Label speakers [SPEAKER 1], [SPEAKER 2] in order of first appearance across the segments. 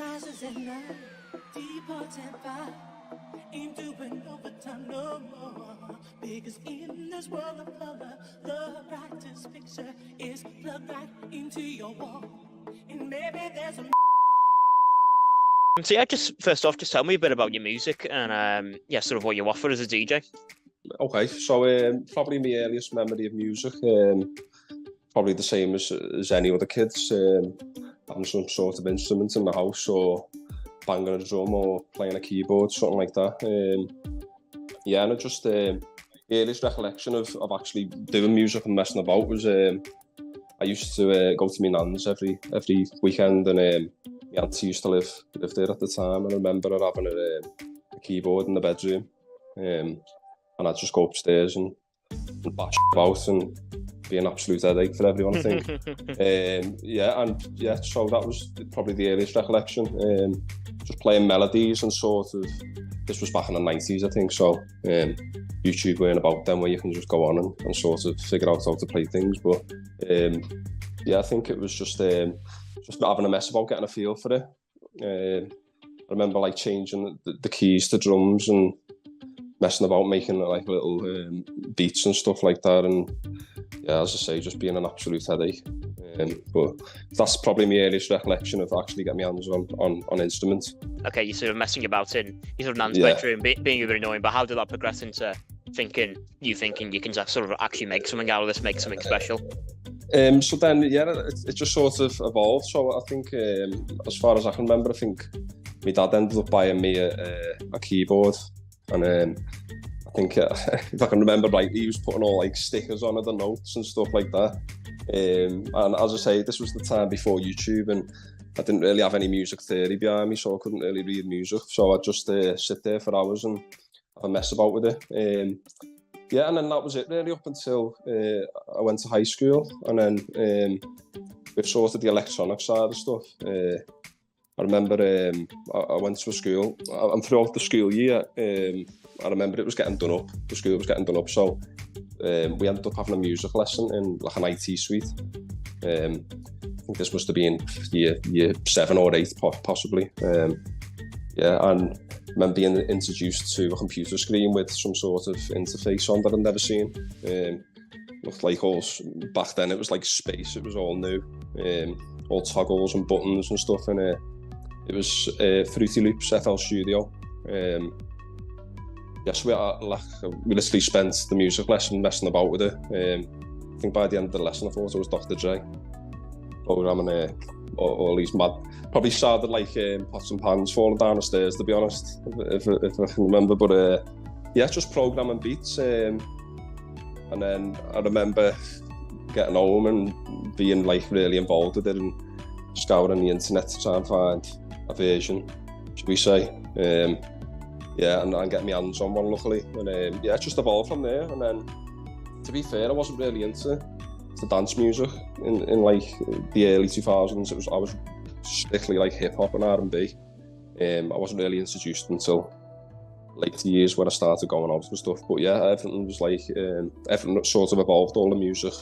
[SPEAKER 1] rises at night, departs at 5. Ain't doing overtime no more. Because in this world of color, the brightest picture is plugged right into your wall. And maybe there's a
[SPEAKER 2] So yeah, just first off, just tell me a bit about your music and sort of what you offer as a DJ.
[SPEAKER 3] Okay, so probably my earliest memory of music, probably the same as any other kids, having some sort of instrument in the house or banging a drum or playing a keyboard, something like that. And just the earliest recollection of actually doing music and messing about was I used to go to my nan's every weekend, and my auntie used to live there at the time, and I remember her having a keyboard in the bedroom, and I'd just go upstairs and bash about and be an absolute headache for everyone, I think. So that was probably the earliest recollection. Just playing melodies and sort of, this was back in the 90s, I think, so YouTube weren't about then, where you can just go on and sort of figure out how to play things, but I think it was just having a mess about, getting a feel for it. I remember like changing the keys to drums and messing about, making like little beats and stuff like that, and as I say, just being an absolute headache. But that's probably my earliest recollection of actually getting my hands on instruments.
[SPEAKER 2] Okay, you're sort of messing about in your sort of nan's bedroom, being a bit annoying, but how did that progress into thinking you can sort of actually make something out of this, make something special?
[SPEAKER 3] So then, it just sort of evolved. So I think, as far as I can remember, I think my dad ended up buying me a keyboard, and I think, if I can remember right, he was putting all like stickers on it, the notes and stuff like that. And as I say, this was the time before YouTube, and I didn't really have any music theory behind me, so I couldn't really read music. So I'd just sit there for hours and have a mess about with it. And then that was it really up until I went to high school, and then with sort of the electronic side of stuff. I remember I went to a school, and throughout the school year, I remember it was getting done up. The school was getting done up, so we ended up having a music lesson in like an IT suite. I think this must have been year 7 or 8, possibly. And I remember being introduced to a computer screen with some sort of interface on that I'd never seen. Looked like back then it was like space, it was all new. All toggles and buttons and stuff, and it was Fruity Loops FL Studio. So we literally spent the music lesson messing about with it. I think by the end of the lesson I thought it was Dr. Dre programming all these mad, probably sounded like pots and pans falling down the stairs, to be honest, if I can remember, but just programming beats. And then I remember getting home and being like really involved with it and scouring the internet to try and find a version, should we say. And getting my hands on one, luckily. And it just evolved from there. And then, to be fair, I wasn't really into dance music in like the early 2000s. I was strictly like hip hop and R&B. I wasn't really introduced until later years when I started going out and stuff. But everything was like everything sort of evolved. All the music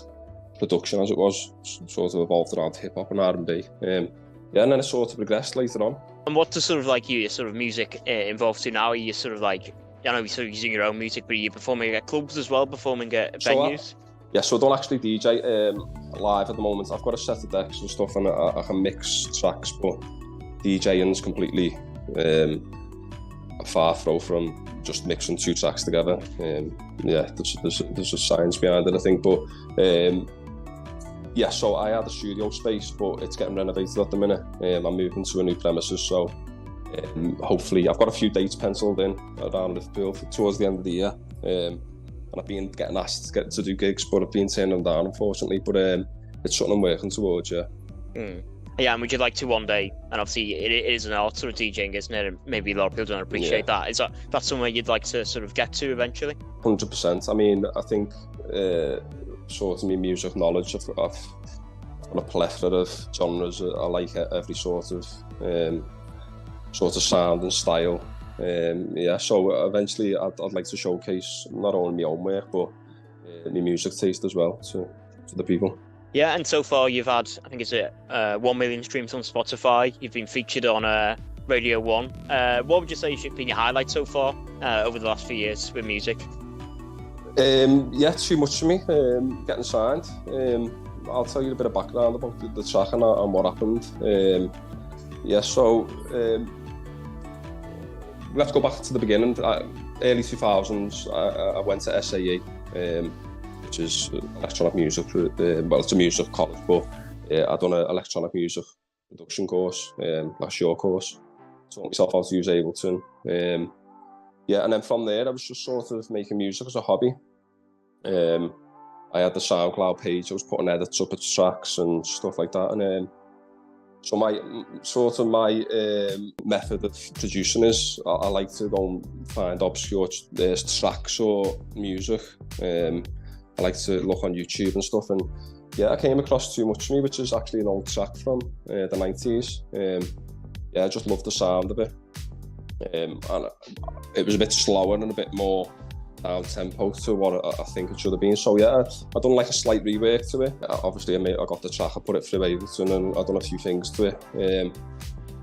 [SPEAKER 3] production, as it was, sort of evolved around hip hop and R&B. And then it sort of progressed later on.
[SPEAKER 2] And what does sort of like your sort of music involved to now? Are you sort of like, I know you're sort of using your own music, but are you performing at clubs as well, performing at venues?
[SPEAKER 3] So I don't actually DJ live at the moment. I've got a set of decks and stuff, and I can mix tracks, but DJing is completely far from just mixing 2 tracks together. There's a science behind it, I think, but so I had a studio space, but it's getting renovated at the minute. I'm moving to a new premises, so hopefully I've got a few dates penciled in around Liverpool towards the end of the year. And I've been getting asked to do gigs, but I've been turning them down, unfortunately. But it's something I'm working towards,
[SPEAKER 2] and would you like to one day, and obviously it is an art sort of DJing, isn't it? And maybe a lot of people don't appreciate that. Is that somewhere you'd like to sort of get to eventually?
[SPEAKER 3] 100%. I mean, I think sort of my music knowledge, I've got a plethora of genres. I like every sort of sound and style. So eventually I'd like to showcase not only my own work, but my music taste as well to the people.
[SPEAKER 2] Yeah, and so far you've had, I think it's 1 million streams on Spotify. You've been featured on Radio 1. What would you say has been your highlight so far over the last few years with music?
[SPEAKER 3] Yeah, too much for me, getting signed. I'll tell you a bit of background about the track and what happened. Let's go back to the beginning. Early 2000s, I went to SAE, which is electronic music. Well, it's a music college, but I've done an electronic music production course, last year course. Taught myself how to use Ableton. And then from there, I was just sort of making music as a hobby. I had the SoundCloud page. I was putting edits up at tracks and stuff like that. And so my method of producing is I like to go and find obscure tracks or music. I like to look on YouTube and stuff. And I came across Too Much For Me, which is actually an old track from the 90s. I just loved the sound of it. And it was a bit slower and a bit more down tempo to what I think it should have been. So I done like a slight rework to it. Obviously, I got the track, I put it through Ableton, and I done a few things to it. And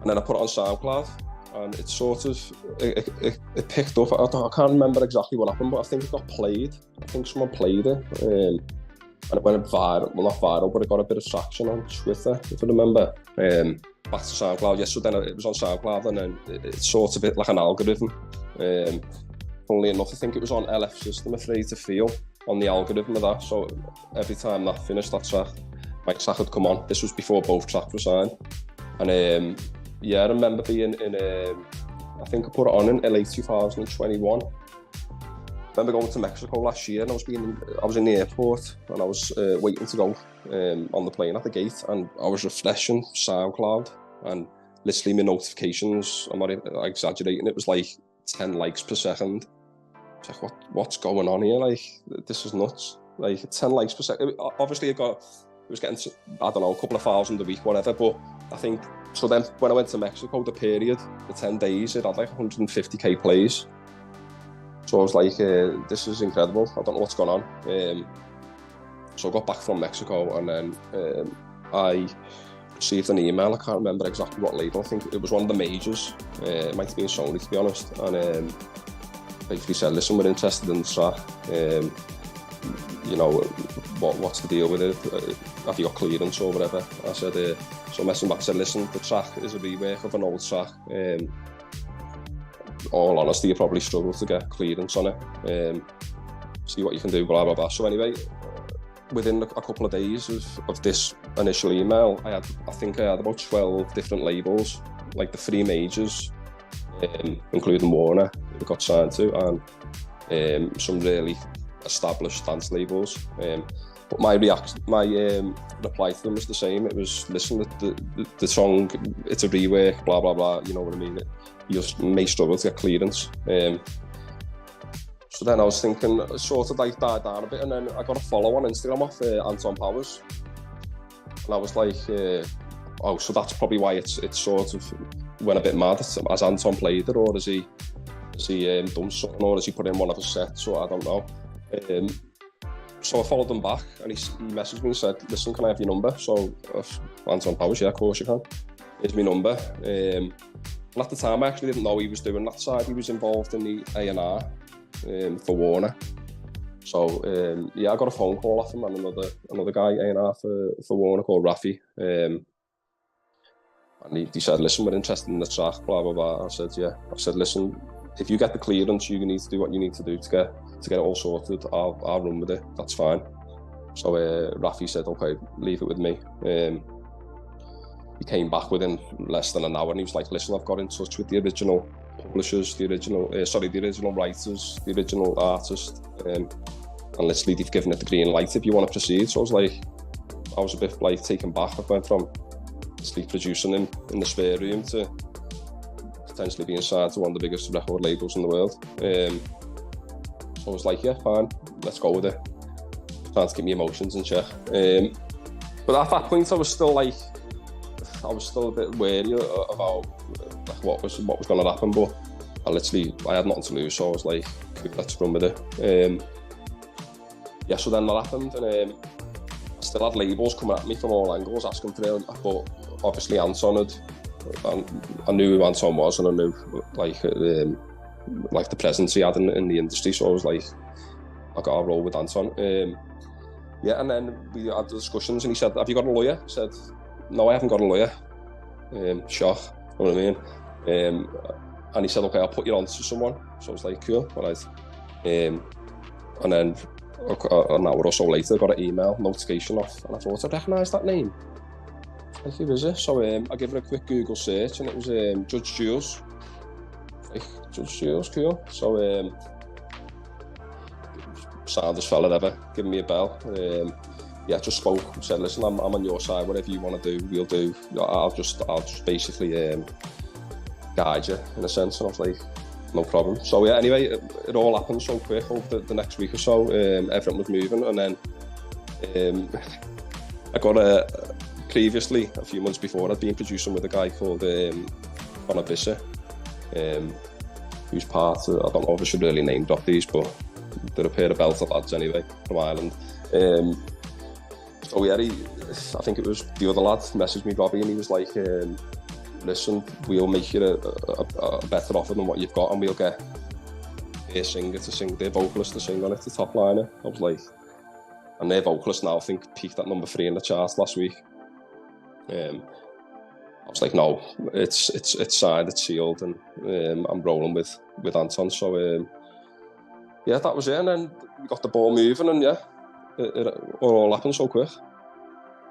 [SPEAKER 3] then I put it on SoundCloud, and it sort of it picked up. I can't remember exactly what happened, but I think it got played. I think someone played it, and it went viral. Well, not viral, but it got a bit of traction on Twitter, if I remember. Back to SoundCloud, so then it was on SoundCloud, and then it's sort of a bit like an algorithm. Funnily enough, I think it was on LF System, Afraid to Feel, on the algorithm of that. So every time that finished, that track, my track would come on. This was before both tracks were signed. And I remember being in, I think I put it on in late 2021. I remember going to Mexico last year, and I was in the airport, and I was waiting to go on the plane at the gate, and I was refreshing SoundCloud, and literally my notifications, I'm not exaggerating, it was like 10 likes per second. It's like, what's going on here? Like, this is nuts. Like, 10 likes per second. Obviously, it was getting to, I don't know, a couple of thousand a week, whatever, but I think, so then when I went to Mexico, the 10 days, it had like 150k plays. So I was like, this is incredible. I don't know what's going on. So I got back from Mexico, and then I received an email. I can't remember exactly what label. I think it was one of the majors. It might have been Sony, to be honest. And basically said, listen, we're interested in the track. What's the deal with it? Have you got clearance or whatever? I said, so messing back, I said, listen, the track is a rework of an old track. All honesty, you probably struggle to get clearance on it. See what you can do, blah, blah, blah. So anyway, within a couple of days of this initial email, I think I had about 12 different labels, like the 3 majors, including Warner, who got signed to, and some really established dance labels. But my reply to them was the same. It was, listen, the song, it's a rework, blah, blah, blah, you know what I mean? You may struggle to get clearance. So then I was thinking, sort of like died down a bit, and then I got a follow on Instagram off Anton Powers. And I was like, so that's probably why it's sort of went a bit mad. Has Anton played it, or has he done something, or has he put in one of his sets, so I don't know. So I followed him back, and he messaged me and said, listen, can I have your number? So Anton Powers, yeah, of course you can. Here's my number. And at the time, I actually didn't know he was doing that side. He was involved in the A&R for Warner. So I got a phone call off him, and another guy, A&R for Warner, called Rafi. And he said, listen, we're interested in the track, blah, blah, blah. I said, yeah. I said, listen, if you get the clearance, you need to do what you need to do to get it all sorted. I'll run with it, that's fine. So Rafi said, okay, leave it with me. He came back within less than an hour, and he was like, listen, I've got in touch with the original publishers, the original writers, the original artist, and literally they've given it the green light if you want to proceed. So I was a bit like taken back. I went from sleep producing him in the spare room to potentially being signed to one of the biggest record labels in the world. So I was like, yeah, fine, let's go with it. Trying to keep my emotions in check. But at that point, I was still a bit wary about what was going to happen, but I had nothing to lose, so I was like, let's run with it. So then that happened, and I still had labels coming at me from all angles asking for it, but obviously Anton I knew who Anton was, and I knew like the presence he had in the industry, so I was like, I got a role with Anton. Yeah, and then we had discussions, and he said, "Have you got a lawyer?" I said, "No, I haven't got a lawyer." Shock, you know what I mean? And he said, "Okay, I'll put you on to someone." So I was like, "Cool, all right." And then an hour or so later, I got an email notification off, and I thought, I recognise that name. Like, who is it? So I gave it a quick Google search, and it was Judge Jules. Like, Judge Jules, cool. So soundest fella ever, giving me a bell. Yeah, just spoke, said, "Listen, I'm on your side. Whatever you want to do, we'll do. I'll just basically guide you in a sense." And I was like, "No problem." So yeah, anyway, it all happened so quick over the next week or so. Everything was moving, and then I got previously, a few months before, I'd been producing with a guy called Connor Bisser, who's part of, I don't know if I should really name drop these, but they're a pair of belter lads anyway, from Ireland. So yeah, I think it was the other lad messaged me, Robbie, and he was like, "Listen, we'll make you a better offer than what you've got, and we'll get their singer to sing, their vocalist to sing on it, the top liner." I was like, and their vocalist now, I think, peaked at number 3 in the charts last week. I was like, "No, it's signed, it's sealed, and I'm rolling with Anton." So yeah, that was it, and then we got the ball moving, and yeah, it all happened so quick.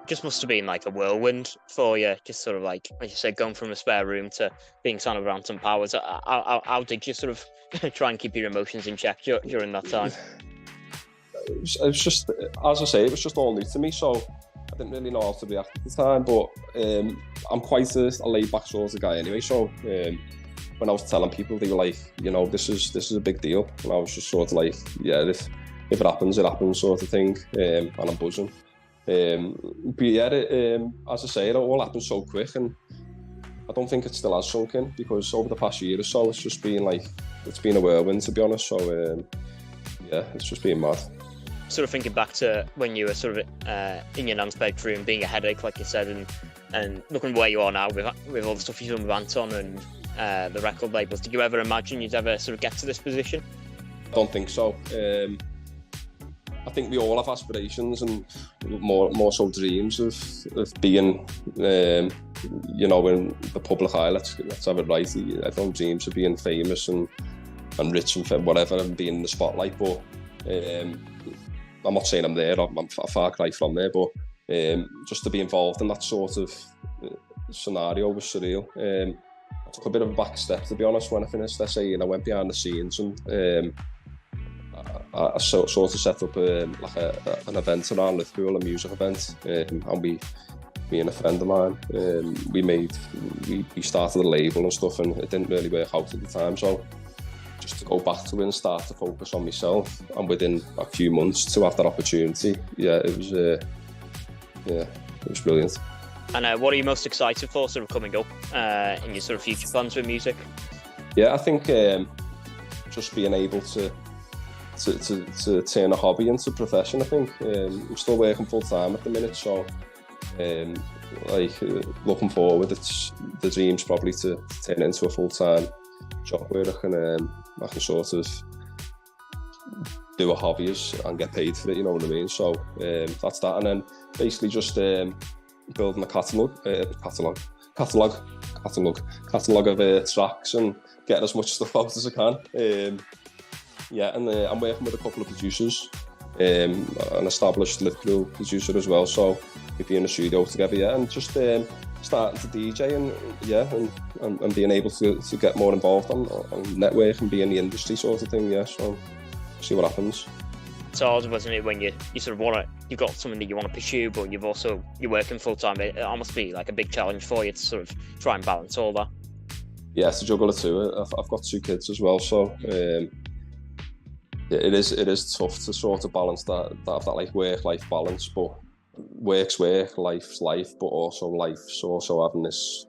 [SPEAKER 2] Just must have been like a whirlwind for you, just sort of like you said, going from a spare room to being signed with Anton Powers. How did you sort of try and keep your emotions in check during that time?
[SPEAKER 3] It was just, as I say, it was just all new to me, so I didn't really know how to react at the time, but I'm quite a laid-back sort of guy anyway, so when I was telling people, they were like, "You know, this is a big deal," and I was just sort of like, "Yeah, if it happens, it happens," sort of thing, and I'm buzzing. But yeah, as I say, it all happened so quick, and I don't think it still has sunk in, because over the past year or so, it's just been like, it's been a whirlwind, to be honest. So yeah, it's just been mad.
[SPEAKER 2] Sort of thinking back to when you were sort of in your nan's bedroom, being a headache, like you said, and looking where you are now with all the stuff you've done with Anton and the record labels. Did you ever imagine you'd ever sort of get to this position?
[SPEAKER 3] I don't think so. I think we all have aspirations, and more so dreams of being, you know, in the public eye. Let's have it right. Everyone dreams of being famous and rich and whatever, and being in the spotlight. But I'm not saying I'm there. I'm a far cry from there. But just to be involved in that sort of scenario was surreal. I took a bit of a back step, to be honest, when I finished SA, and I went behind the scenes, and I sort of set up like an event around Liverpool, a music event, and me and a friend of mine, we started a label and stuff, and it didn't really work out at the time. So just to go back to it and start to focus on myself, and within a few months to have that opportunity, yeah, it was brilliant.
[SPEAKER 2] And what are you most excited for sort of coming up in your sort of future plans with music?
[SPEAKER 3] Yeah, I think just being able to turn a hobby into a profession. I think I'm still working full time at the minute, so looking forward, it's the dream's probably to turn it into a full-time job where I can sort of do a hobby and get paid for it, you know what I mean? So that's that, and then basically just building a catalogue of tracks and getting as much stuff out as I can. Yeah, and I'm working with a couple of producers, an established Liverpool producer as well, so we'd be in the studio together, yeah, and just starting to DJ and being able to get more involved on network and be in the industry sort of thing, yeah, so see what happens.
[SPEAKER 2] It's hard, wasn't it, when you sort of you've got something that you want to pursue, but you're working full time. It must be like a big challenge for you to sort of try and balance all that. Yeah,
[SPEAKER 3] to juggle it too. I've got 2 kids as well, so it is tough to sort of balance that like work-life balance, but work's work, life's life, but also life's also having this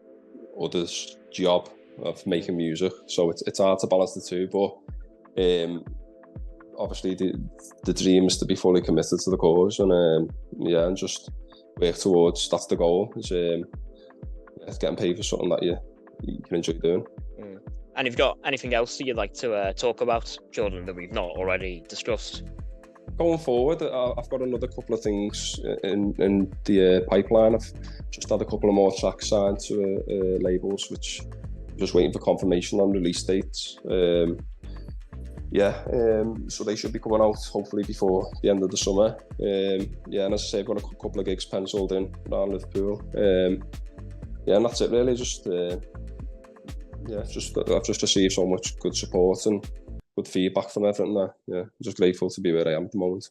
[SPEAKER 3] other job of making music, so it's hard to balance the two, but obviously the dream is to be fully committed to the cause, and yeah, and just work towards, that's the goal, is getting paid for something that you can enjoy doing.
[SPEAKER 2] And you've got anything else that you'd like to talk about, Jordan, that we've not already discussed?
[SPEAKER 3] Going forward, I've got another couple of things in the pipeline. I've just had a couple of more tracks signed to labels, which I'm just waiting for confirmation on release dates. So they should be coming out hopefully before the end of the summer. Yeah, and as I say, I've got a couple of gigs penciled in around Liverpool. Yeah, and that's it really. I've just received so much good support and good feedback from everything. I'm just grateful to be where I am at the moment.